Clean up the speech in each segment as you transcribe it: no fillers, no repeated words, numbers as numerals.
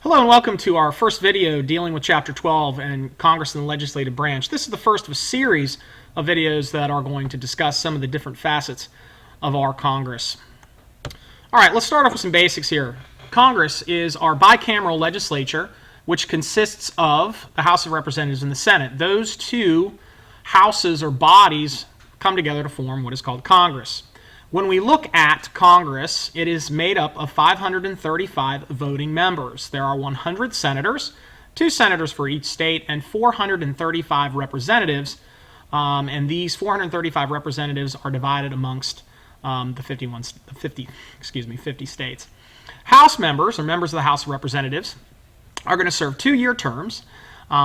Hello and welcome to our first video dealing with Chapter 12 and Congress and the Legislative Branch. This is the first of a series of videos that are going to discuss some of the different facets of our Congress. Alright, let's start off with some basics here. Congress is our bicameral legislature, which consists of the House of Representatives and the Senate. Those two houses or bodies come together to form what is called Congress. When we look at Congress, it is made up of 535 voting members. There are 100 senators, 2 senators for each state, and 435 representatives. And these 435 representatives are divided amongst the 50 states. House members, or members of the House of Representatives, are going to serve 2-year terms.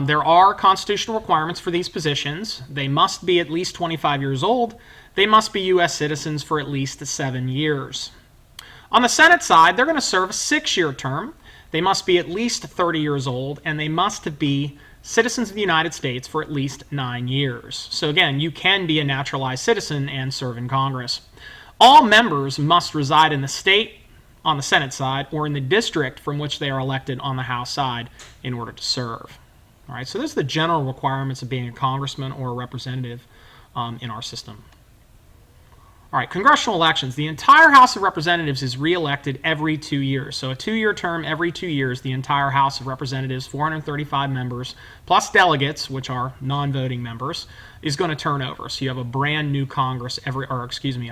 There are constitutional requirements for these positions. They must be at least 25 years old. They must be U.S. citizens for at least 7 years. On the Senate side, they're going to serve a 6-year term. They must be at least 30 years old, and they must be citizens of the United States for at least 9 years. So again, you can be a naturalized citizen and serve in Congress. All members must reside in the state on the Senate side or in the district from which they are elected on the House side in order to serve. All right, so those are the general requirements of being a congressman or a representative in our system. All right, congressional elections. The entire House of Representatives is re-elected every 2 years. So a 2-year term every 2 years, the entire House of Representatives, 435 members, plus delegates, which are non-voting members, is going to turn over. So you have a brand new Congress a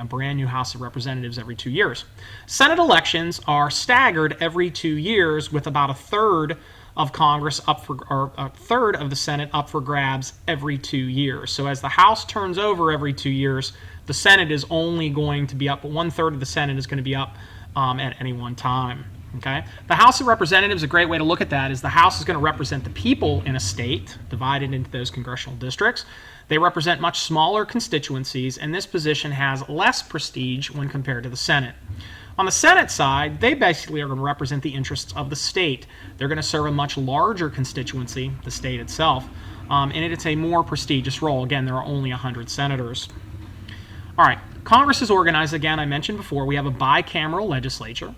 brand new House of Representatives every 2 years. Senate elections are staggered every 2 years with about a third of Congress a third of the Senate up for grabs every 2 years. So as the House turns over every 2 years, the Senate is only going to be up, but 1/3 of the Senate is going to be up at any one time. Okay? The House of Representatives, a great way to look at that is the House is going to represent the people in a state, divided into those congressional districts. They represent much smaller constituencies, and this position has less prestige when compared to the Senate. On the Senate side, they basically are going to represent the interests of the state. They're going to serve a much larger constituency, the state itself, and it's a more prestigious role. Again, there are only 100 senators. All right, Congress is organized, again, I mentioned before, we have a bicameral legislature.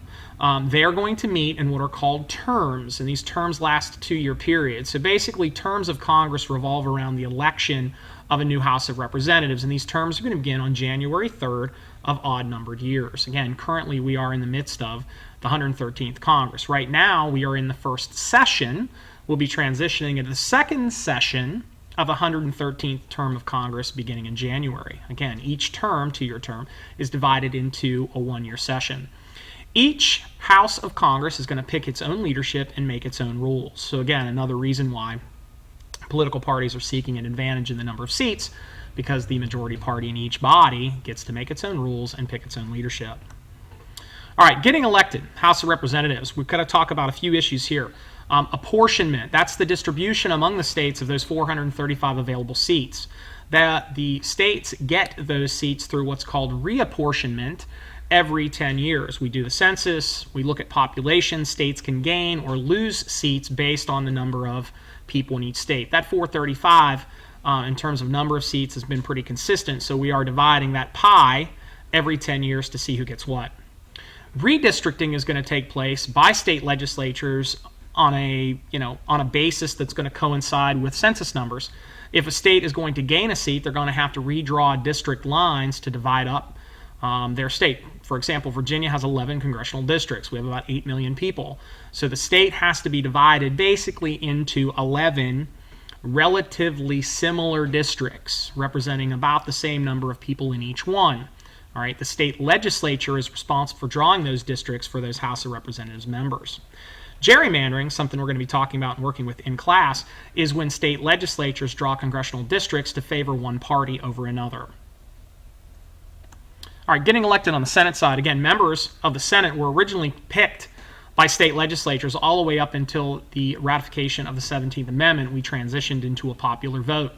They are going to meet in what are called terms, and these terms last a 2-year period. So basically, terms of Congress revolve around the election of a new House of Representatives, and these terms are going to begin on January 3rd of odd-numbered years. Again, currently we are in the midst of the 113th Congress. Right now, we are in the first session. We'll be transitioning into the second session of the 113th term of Congress beginning in January. Again, each term, 2-year term, is divided into a 1-year session. Each House of Congress is going to pick its own leadership and make its own rules. So again, another reason why political parties are seeking an advantage in the number of seats, because the majority party in each body gets to make its own rules and pick its own leadership. All right, getting elected, House of Representatives. We've got to talk about a few issues here. Apportionment, that's the distribution among the states of those 435 available seats. The states get those seats through what's called reapportionment every 10 years. We do the census, we look at population, states can gain or lose seats based on the number of people in each state. That 435 in terms of number of seats has been pretty consistent, so we are dividing that pie every 10 years to see who gets what. Redistricting is going to take place by state legislatures on a basis that's going to coincide with census numbers. If a state is going to gain a seat, they're going to have to redraw district lines to divide up their state. For example, Virginia has 11 congressional districts. We have about 8 million people. So the state has to be divided basically into 11 relatively similar districts representing about the same number of people in each one. All right, the state legislature is responsible for drawing those districts for those House of Representatives members. Gerrymandering, something we're going to be talking about and working with in class, is when state legislatures draw congressional districts to favor one party over another. All right, getting elected on the Senate side. Again, members of the Senate were originally picked by state legislatures all the way up until the ratification of the 17th Amendment. We transitioned into a popular vote.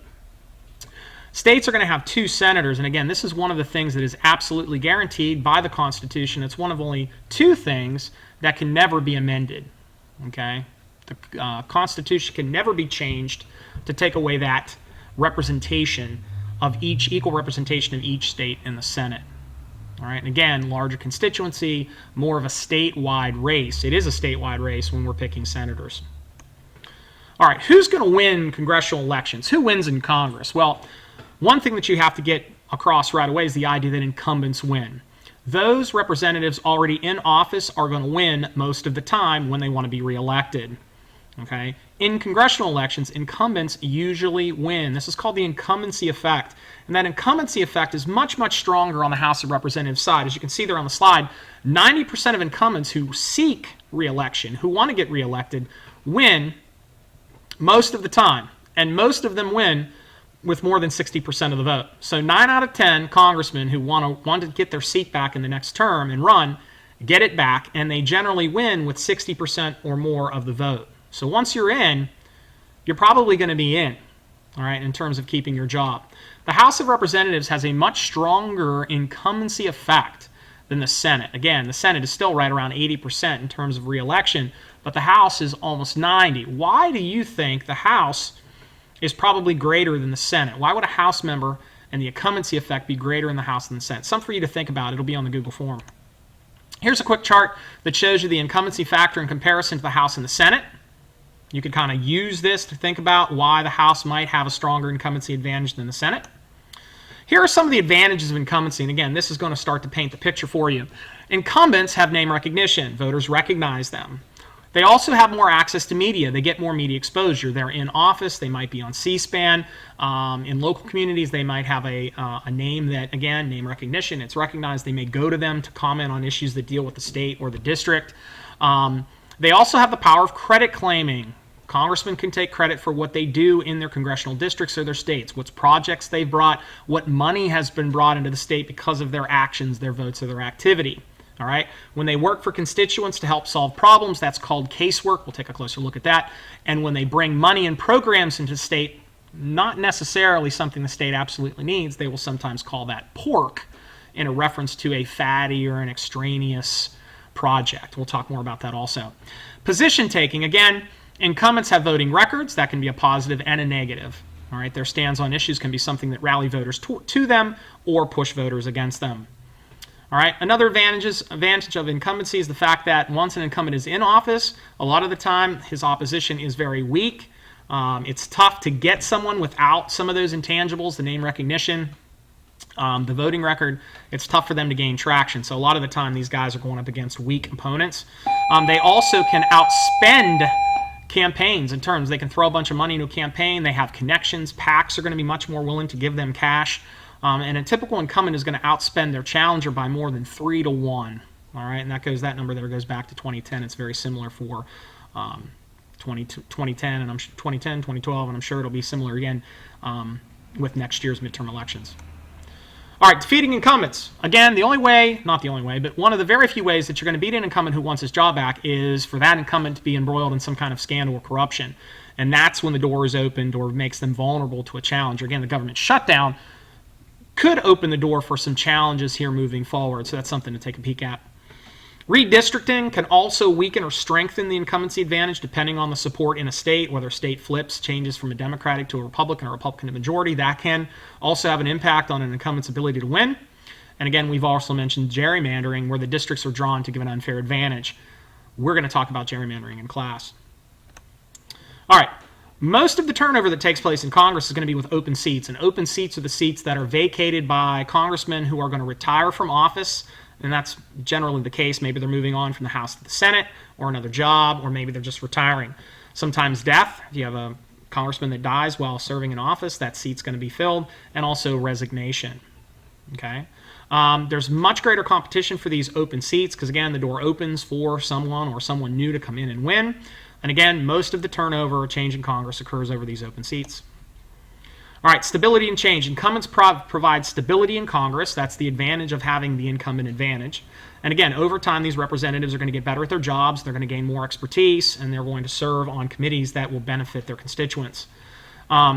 States are going to have 2 senators, and again, this is one of the things that is absolutely guaranteed by the Constitution. It's one of only 2 things that can never be amended. Okay, the Constitution can never be changed to take away that representation of equal representation of each state in the Senate. All right, and again, larger constituency, more of a statewide race. It is a statewide race when we're picking senators. All right, who's going to win congressional elections? Who wins in Congress? Well, one thing that you have to get across right away is the idea that incumbents win. Those representatives already in office are going to win most of the time when they want to be reelected. Okay? In congressional elections, incumbents usually win. This is called the incumbency effect. And that incumbency effect is much, much stronger on the House of Representatives side. As you can see there on the slide, 90% of incumbents who seek reelection, who want to get reelected, win most of the time. And most of them win with more than 60% of the vote. So 9 out of 10 congressmen who want to get their seat back in the next term and run, get it back, and they generally win with 60% or more of the vote. So once you're in, you're probably going to be in, all right, in terms of keeping your job. The House of Representatives has a much stronger incumbency effect than the Senate. Again, the Senate is still right around 80% in terms of reelection, but the House is almost 90%. Why do you think the House is probably greater than the Senate? Why would a House member and the incumbency effect be greater in the House than the Senate? Something for you to think about. It'll be on the Google form. Here's a quick chart that shows you the incumbency factor in comparison to the House and the Senate. You could kind of use this to think about why the House might have a stronger incumbency advantage than the Senate. Here are some of the advantages of incumbency, and again, this is going to start to paint the picture for you. Incumbents have name recognition. Voters recognize them. They also have more access to media. They get more media exposure. They're in office. They might be on C-SPAN. In local communities, they might have a name that, again, name recognition. It's recognized. They may go to them to comment on issues that deal with the state or the district. They also have the power of credit claiming. Congressmen can take credit for what they do in their congressional districts or their states, what projects they've brought, what money has been brought into the state because of their actions, their votes, or their activity. All right. When they work for constituents to help solve problems, that's called casework. We'll take a closer look at that. And when they bring money and programs into the state, not necessarily something the state absolutely needs, they will sometimes call that pork in a reference to a fatty or an extraneous project. We'll talk more about that also. Position taking, again, incumbents have voting records. That can be a positive and a negative. All right. Their stands on issues can be something that rally voters to them or push voters against them. All right. Another advantage of incumbency is the fact that once an incumbent is in office, a lot of the time his opposition is very weak. It's tough to get someone without some of those intangibles, the name recognition, the voting record. It's tough for them to gain traction. So a lot of the time these guys are going up against weak opponents. They also can outspend campaigns in terms. They can throw a bunch of money into a campaign. They have connections. PACs are going to be much more willing to give them cash. And a typical incumbent is going to outspend their challenger by more than 3 to 1. All right, and that number there goes back to 2010. It's very similar for 2010 and 2012, and I'm sure it'll be similar again with next year's midterm elections. All right, defeating incumbents. Again, the only way, not the only way, but one of the very few ways that you're going to beat an incumbent who wants his job back is for that incumbent to be embroiled in some kind of scandal or corruption. And that's when the door is opened or makes them vulnerable to a challenger. Again, the government shutdown could open the door for some challenges here moving forward, so that's something to take a peek at. Redistricting can also weaken or strengthen the incumbency advantage depending on the support in a state, whether a state flips, changes from a Democratic to a Republican or Republican to majority. That can also have an impact on an incumbent's ability to win. And again, we've also mentioned gerrymandering, where the districts are drawn to give an unfair advantage. We're going to talk about gerrymandering in class. All right. Most of the turnover that takes place in Congress is going to be with open seats, and open seats are the seats that are vacated by congressmen who are going to retire from office, and that's generally the case. Maybe they're moving on from the House to the Senate or another job, or maybe they're just retiring. Sometimes death. If you have a congressman that dies while serving in office, that seat's going to be filled, and also resignation. Okay. There's much greater competition for these open seats because, again, the door opens for someone or someone new to come in and win. And again, most of the turnover or change in Congress occurs over these open seats. All right, stability and change. Incumbents provide stability in Congress. That's the advantage of having the incumbent advantage. And again, over time, these representatives are going to get better at their jobs. They're going to gain more expertise, and they're going to serve on committees that will benefit their constituents.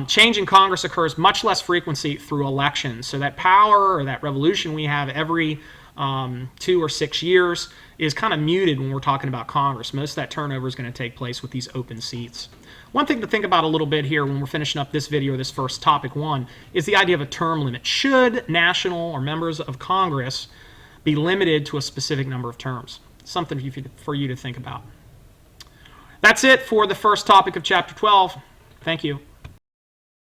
Change in Congress occurs much less frequency through elections. So that power or that revolution we have every 2 or 6 years is kind of muted when we're talking about Congress. Most of that turnover is going to take place with these open seats. One thing to think about a little bit here when we're finishing up this video, this first topic 1, is the idea of a term limit. Should national or members of Congress be limited to a specific number of terms. Something for you to think about. That's it for the first topic of Chapter 12. Thank you.